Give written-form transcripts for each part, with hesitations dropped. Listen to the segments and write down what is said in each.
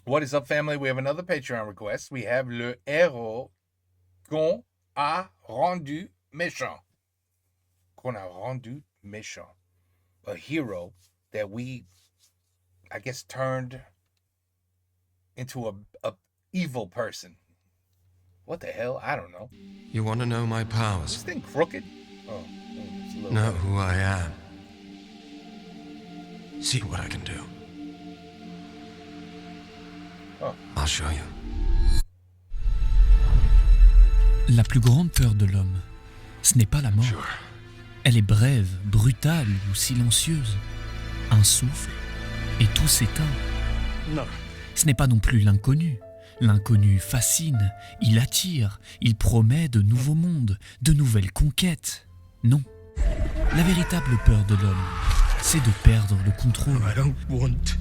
What is up, family? We have another Patreon request. We have le héros qu'on a rendu méchant. Qu'on a rendu méchant. A hero that we, I guess, turned into a evil person. What the hell? I don't know. You want to know my Is powers? this thing crooked? Oh, it's a little Know better. who I am. See what I can do. Oh. I'll show you. La plus grande peur de l'homme, ce n'est pas la mort. Sure. Elle est brève, brutale ou silencieuse. Un souffle et tout s'éteint. No. Ce n'est pas non plus l'inconnu. L'inconnu fascine, il attire, il promet de nouveaux mondes, de nouvelles conquêtes. Non. La véritable peur de l'homme, c'est de perdre le contrôle. I don't want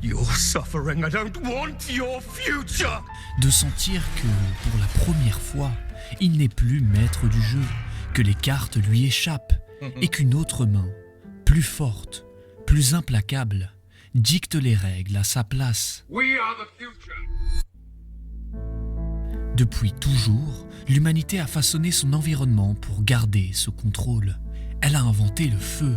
your suffering. I don't want your future. De sentir que, pour la première fois, il n'est plus maître du jeu, que les cartes lui échappent, et qu'une autre main, plus forte, plus implacable, dicte les règles à sa place. We are the future. Depuis toujours, l'humanité a façonné son environnement pour garder ce contrôle. Elle a inventé le feu,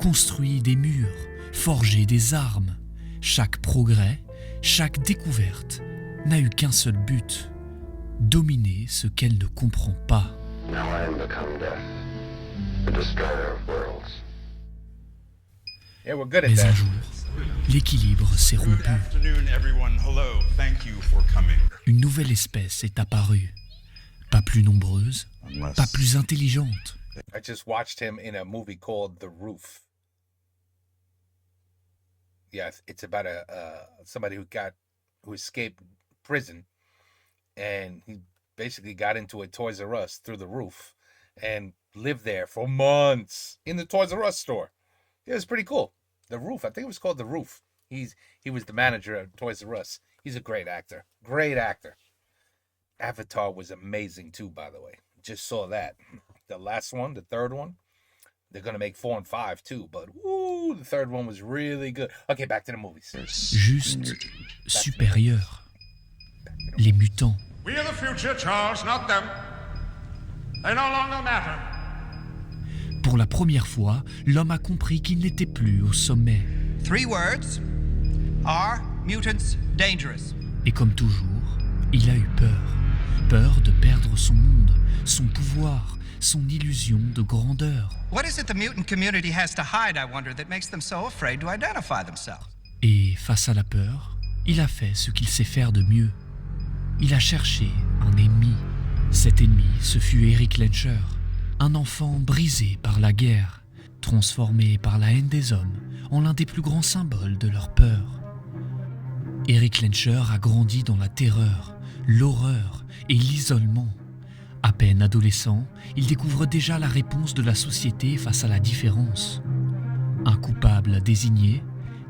construit des murs, forgé des armes. Chaque progrès, chaque découverte n'a eu qu'un seul but, dominer ce qu'elle ne comprend pas. Now I am become death, the destroyer of worlds. Yeah, we're good at Mais un that. jour, l'équilibre s'est Good rompu. afternoon, everyone. Hello. Thank you for coming. Une nouvelle espèce est apparue. Pas plus nombreuse, pas plus intelligente. I just watched him in a movie called The Roof. Yeah, it's about somebody who escaped prison, and he basically got into a Toys R Us through the roof, and lived there for months in the Toys R Us store. It was pretty cool. The Roof, I think it was called The Roof. He was the manager at Toys R Us. He's a great actor. Great actor. Avatar was amazing too, by the way. Just saw that. The last one, the third one, they're going to make 4 and 5 too, but woo, the third one was really good. Okay, back to the movies. Juste supérieur. Les mutants. We are the future, Charles, not them. They no longer matter. Pour la première fois, l'homme a compris qu'il n'était plus au sommet. 3 words. Are mutants dangerous? Et comme toujours, il a eu peur. Peur de perdre son monde, son pouvoir, son illusion de grandeur. What is it the mutant community has to hide, I wonder, that makes them so afraid to identify themselves? Et face à la peur, il a fait ce qu'il sait faire de mieux. Il a cherché un ennemi. Cet ennemi, ce fut Eric Lencher, un enfant brisé par la guerre, transformé par la haine des hommes en l'un des plus grands symboles de leur peur. Eric Lencher a grandi dans la terreur, l'horreur et l'isolement. À peine adolescent, il découvre déjà la réponse de la société face à la différence. Un coupable à désigner,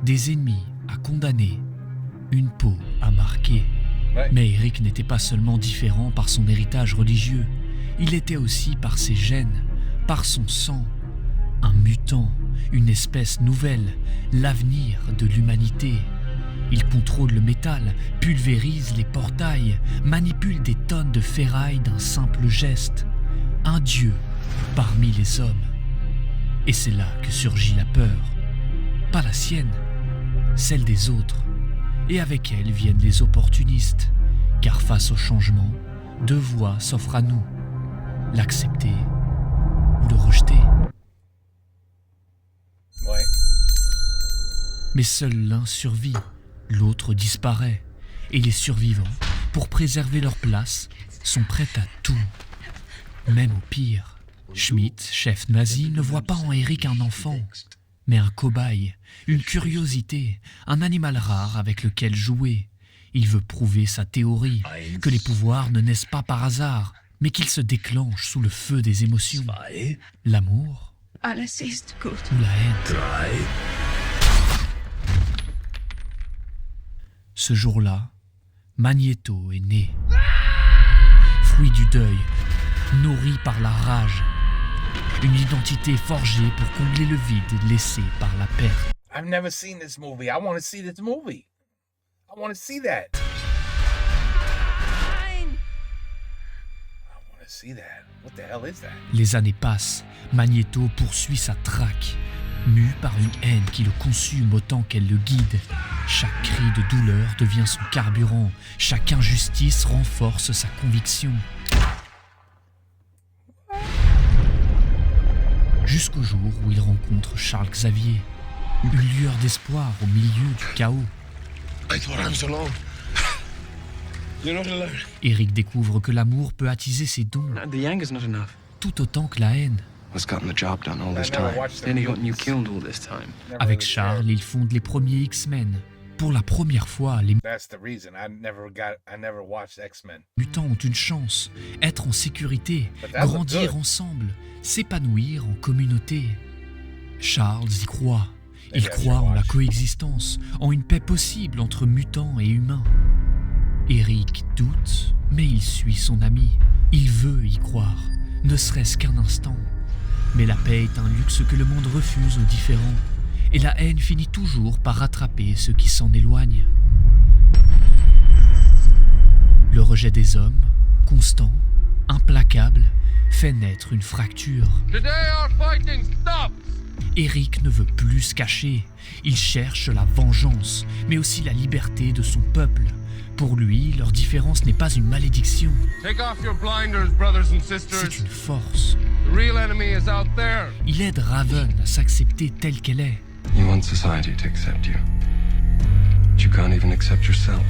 des ennemis à condamner, une peau à marquer. Ouais. Mais Eric n'était pas seulement différent par son héritage religieux, il était aussi par ses gènes, par son sang. Un mutant, une espèce nouvelle, l'avenir de l'humanité. Il contrôle le métal, pulvérise les portails, manipule des tonnes de ferraille d'un simple geste. Un dieu parmi les hommes. Et c'est là que surgit la peur. Pas la sienne, celle des autres. Et avec elle viennent les opportunistes. Car face au changement, 2 voies s'offrent à nous. L'accepter ou le rejeter. Ouais. Mais seul l'un survit, l'autre disparaît. Et les survivants, pour préserver leur place, sont prêts à tout. Même au pire. Schmidt, chef nazi, ne voit pas en Eric un enfant, mais un cobaye, une curiosité, un animal rare avec lequel jouer. Il veut prouver sa théorie, que les pouvoirs ne naissent pas par hasard, mais qu'ils se déclenchent sous le feu des émotions. L'amour Alles ist gut. ou la haine. Ce jour-là, Magneto est né. Fruit du deuil, nourri par la rage. Une identité forgée pour combler le vide laissé par la perte. I've never seen this movie. I want to see this movie. I want to see that. I want to see that. What the hell is that? Les années passent, Magneto poursuit sa traque, mu par une haine qui le consume autant qu'elle le guide. Chaque cri de douleur devient son carburant, chaque injustice renforce sa conviction. Jusqu'au jour où il rencontre Charles Xavier, une lueur d'espoir au milieu du chaos. I thought I was alone. You're not alone. Eric découvre que l'amour peut attiser ses dons, The anger's not enough. tout autant que la haine. What's gotten the job done all I this never time? watched the Then he got you mutants. killed all this time. Never Avec really Charles, cared. ils fondent les premiers X-Men. Pour la première fois, les That's the reason I never watched X-Men. mutants ont une chance, être en sécurité, But that looked grandir good. ensemble, s'épanouir en communauté. Charles y croit. Il Maybe I croit should en la watch. coexistence, en une paix possible entre mutants et humains. Eric doute, mais il suit son ami. Il veut y croire, ne serait-ce qu'un instant. Mais la paix est un luxe que le monde refuse aux différents. Et la haine finit toujours par rattraper ceux qui s'en éloignent. Le rejet des hommes, constant, implacable, fait naître une fracture. Today our fighting stops. Eric ne veut plus se cacher. Il cherche la vengeance, mais aussi la liberté de son peuple. Pour lui, leur différence n'est pas une malédiction, Take off your blinders, brothers and c'est sisters. une force. The real enemy is out there. Il aide Raven à s'accepter telle qu'elle est. You want society to accept you. But you can't even accept yourself.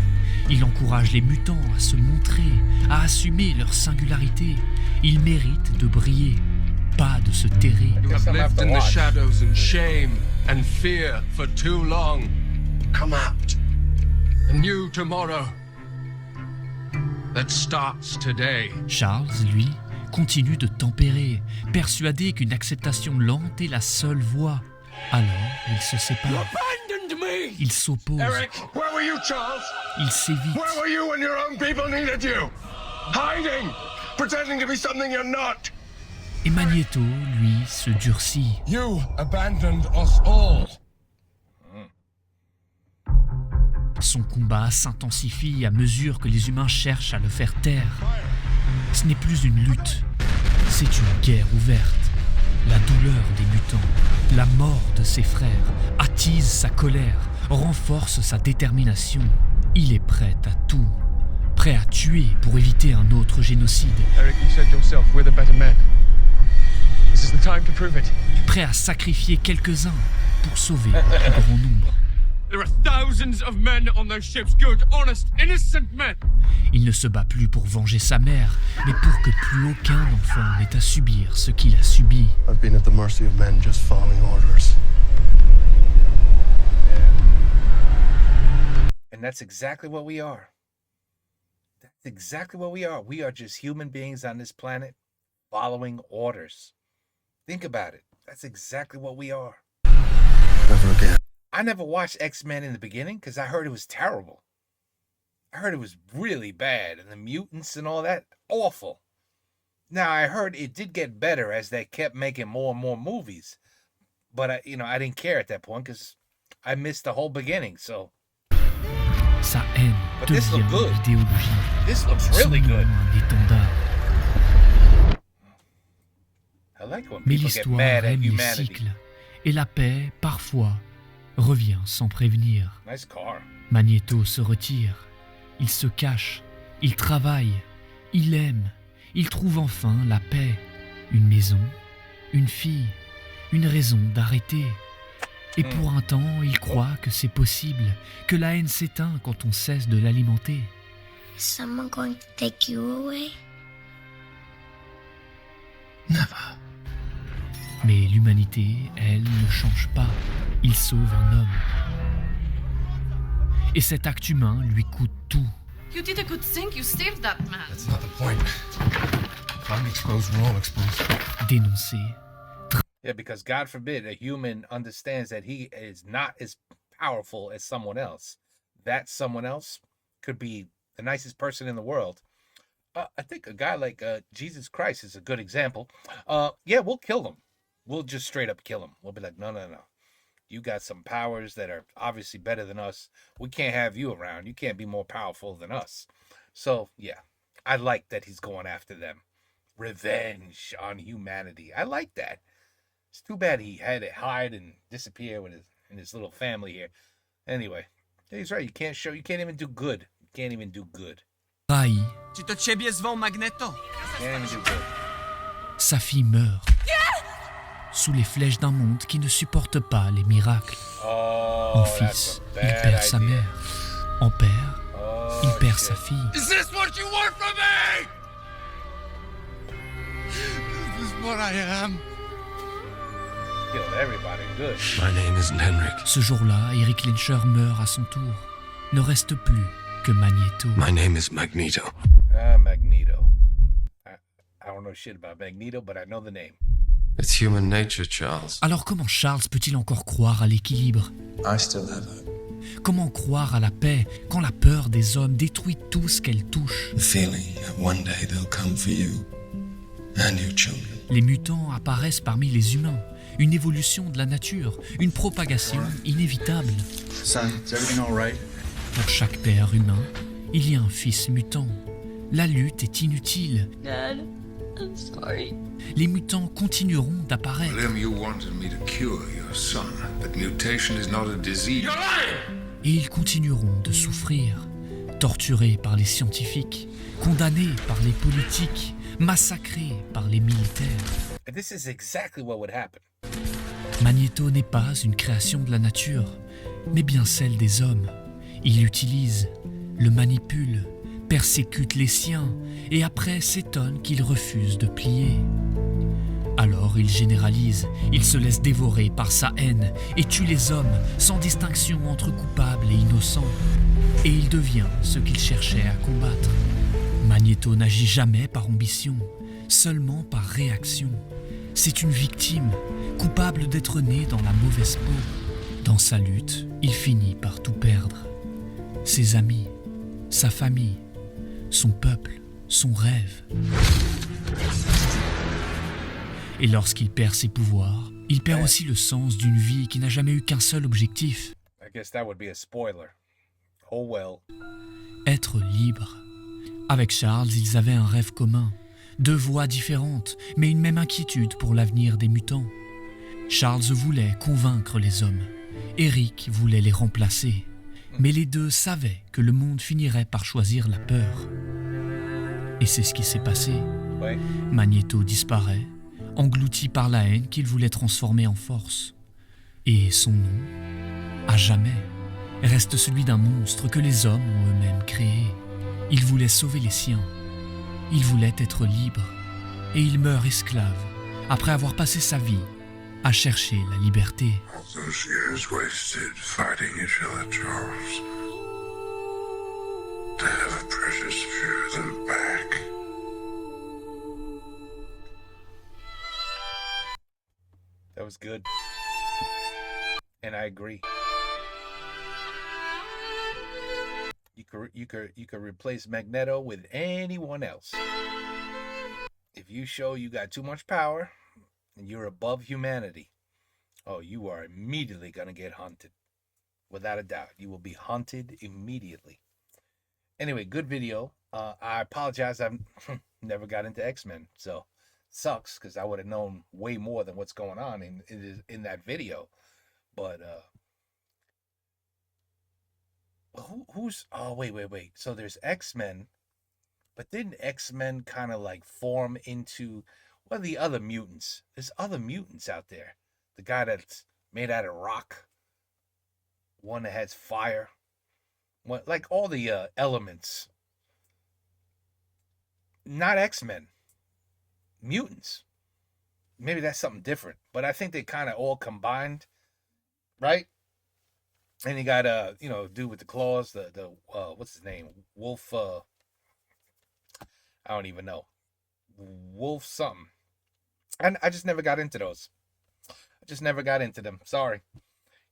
Il encourage les mutants à se montrer, à assumer leur singularité. Ils méritent de briller, pas de se terrer. You Guess have I'll have lived to in the watch. shadows in shame and fear for too long. Come out. A new tomorrow that starts today. Charles, lui, continue de tempérer, persuadé qu'une acceptation lente est la seule voie. Alors, ils se séparent. Abandoned me. Ils s'opposent. Where were you, Charles? Ils s'évitent. were you when your own people needed you? Hiding, pretending to be something you're not. Et Magneto, lui, se durcit. You abandoned us all. Son combat s'intensifie à mesure que les humains cherchent à le faire taire. Ce n'est plus une lutte, c'est une guerre ouverte. La douleur des mutants, la mort de ses frères, attise sa colère, renforce sa détermination. Il est prêt à tout, prêt à tuer pour éviter un autre génocide, Eric, you said yourself, we're the better men. This is the time to prove it. prêt à sacrifier quelques-uns pour sauver le plus grand nombre. There are thousands of men on those ships, good, honest, innocent men. Il ne se bat plus pour venger sa mère, mais pour que plus aucun enfant n'ait à subir ce qu'il a subi. I've been at the mercy of men just following orders. And that's exactly what we are. That's exactly what we are. We are just human beings on this planet following orders. Think about it. That's exactly what we are. Never again. I never watched X-Men in the beginning because I heard it was terrible. I heard it was really bad, and the mutants and all that, awful. Now, I heard it did get better as they kept making more and more movies. But, I didn't care at that point because I missed the whole beginning, so Sa haine But this devient look good. une idéologie. this looks Son really nom, good. un étendard. I like when Mais people get l'histoire mad at aime les humanity. cycles. Et la paix, parfois, revient sans prévenir. Nice car. Magneto se retire. Il se cache. Il travaille. Il aime. Il trouve enfin la paix. Une maison. Une fille. Une raison d'arrêter. Et pour un temps, il croit que c'est possible. Que la haine s'éteint quand on cesse de l'alimenter. Is someone going to take you away? Never. Mais l'humanité, elle, ne change pas. Il sauve un homme. Et cet acte humain lui coûte tout. You did a good thing. You saved that man. That's not the point. If I'm exposed, we're all exposed. Dénoncé, Yeah, because God forbid a human understands that he is not as powerful as someone else. That someone else could be the nicest person in the world. I think a guy like Jesus Christ is a good example. Yeah, we'll kill him. We'll just straight up kill him. We'll be like, no. You got some powers that are obviously better than us. We can't have you around. You can't be more powerful than us. So, yeah, I like that he's going after them. Revenge on humanity. I like that. It's too bad he had to hide and disappear with his little family here. Anyway, he's right. You can't even do good. You can't even do good. Trahi. Tu te ciebie zwą Magneto. Can't even do good. Sa fille meurt. Sous les flèches d'un monde qui ne supporte pas les miracles. En fils, il perd sa mère. En père, il perd sa fille. Is this what you want from me? This is what I am. Killed everybody good. My name isn't Henrik. Ce jour-là, Eric Lyncher meurt à son tour. Ne reste plus que Magneto. My name is Magneto. Magneto. I don't know shit about Magneto, but I know the name. It's human nature, Charles. Alors comment Charles peut-il encore croire à l'équilibre? I still have hope. Comment croire à la paix quand la peur des hommes détruit tout ce qu'elle touche? The feeling that one day they'll come for you and your children. Les mutants apparaissent parmi les humains. Une évolution de la nature, une propagation inévitable. Son, is everything all right? Pour chaque père humain, il y a un fils mutant. La lutte est inutile. Dad, I'm sorry. Les mutants continueront d'apparaître. You wanted me to cure your son, but mutation is not a disease. You're lying! Et ils continueront de souffrir, torturés par les scientifiques, condamnés par les politiques, massacrés par les militaires. And this is exactly what would happen. Magneto n'est pas une création de la nature, mais bien celle des hommes. Il l'utilise, le manipule, persécute les siens et après s'étonne qu'il refuse de plier. Alors il généralise, il se laisse dévorer par sa haine et tue les hommes sans distinction entre coupables et innocents. Et il devient ce qu'il cherchait à combattre. Magneto n'agit jamais par ambition, seulement par réaction. C'est une victime, coupable d'être né dans la mauvaise peau. Dans sa lutte, il finit par tout perdre. Ses amis, sa famille, son peuple, son rêve. Et lorsqu'il perd ses pouvoirs, il perd aussi le sens d'une vie qui n'a jamais eu qu'un seul objectif. I guess that would be a spoiler. Oh well. Être libre. Avec Charles, ils avaient un rêve commun. 2 voies différentes, mais une même inquiétude pour l'avenir des mutants. Charles voulait convaincre les hommes. Eric voulait les remplacer. Mais les deux savaient que le monde finirait par choisir la peur. Et c'est ce qui s'est passé. Ouais. Magneto disparaît, englouti par la haine qu'il voulait transformer en force. Et son nom, à jamais, reste celui d'un monstre que les hommes ont eux-mêmes créé. Il voulait sauver les siens. Il voulait être libre. Et il meurt esclave, après avoir passé sa vie à chercher la liberté. Those years wasted fighting each other, Charles. To have a precious few of them back. That was good. And I agree. You could replace Magneto with anyone else. If you show you got too much power and you're above humanity, oh, you are immediately gonna get hunted. Without a doubt, you will be hunted immediately. Anyway, good video. I apologize. I've never got into X-Men, so sucks because I would have known way more than what's going on in that video. But who's? Oh, wait. So there's X-Men, but didn't X-Men kind of like form into what are the other mutants? There's other mutants out there. The guy that's made out of rock. One that has fire. What, like all the elements. Not X-Men. Mutants. Maybe that's something different. But I think they kind of all combined. Right? And you got dude with the claws, the what's his name? Wolf I don't even know. Wolf something. And I just never got into those. I just never got into them. Sorry.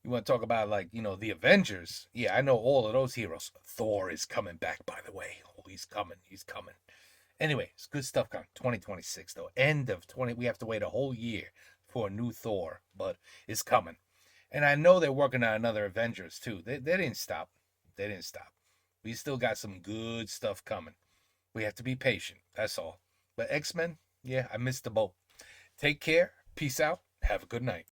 You want to talk about the Avengers? Yeah, I know all of those heroes. Thor is coming back, by the way. Oh, he's coming. Anyway, it's good stuff coming. 2026 though. End of 20. We have to wait a whole year for a new Thor, but it's coming. And I know they're working on another Avengers too. They didn't stop. They didn't stop. We still got some good stuff coming. We have to be patient. That's all. But X-Men, yeah, I missed the boat. Take care. Peace out. Have a good night.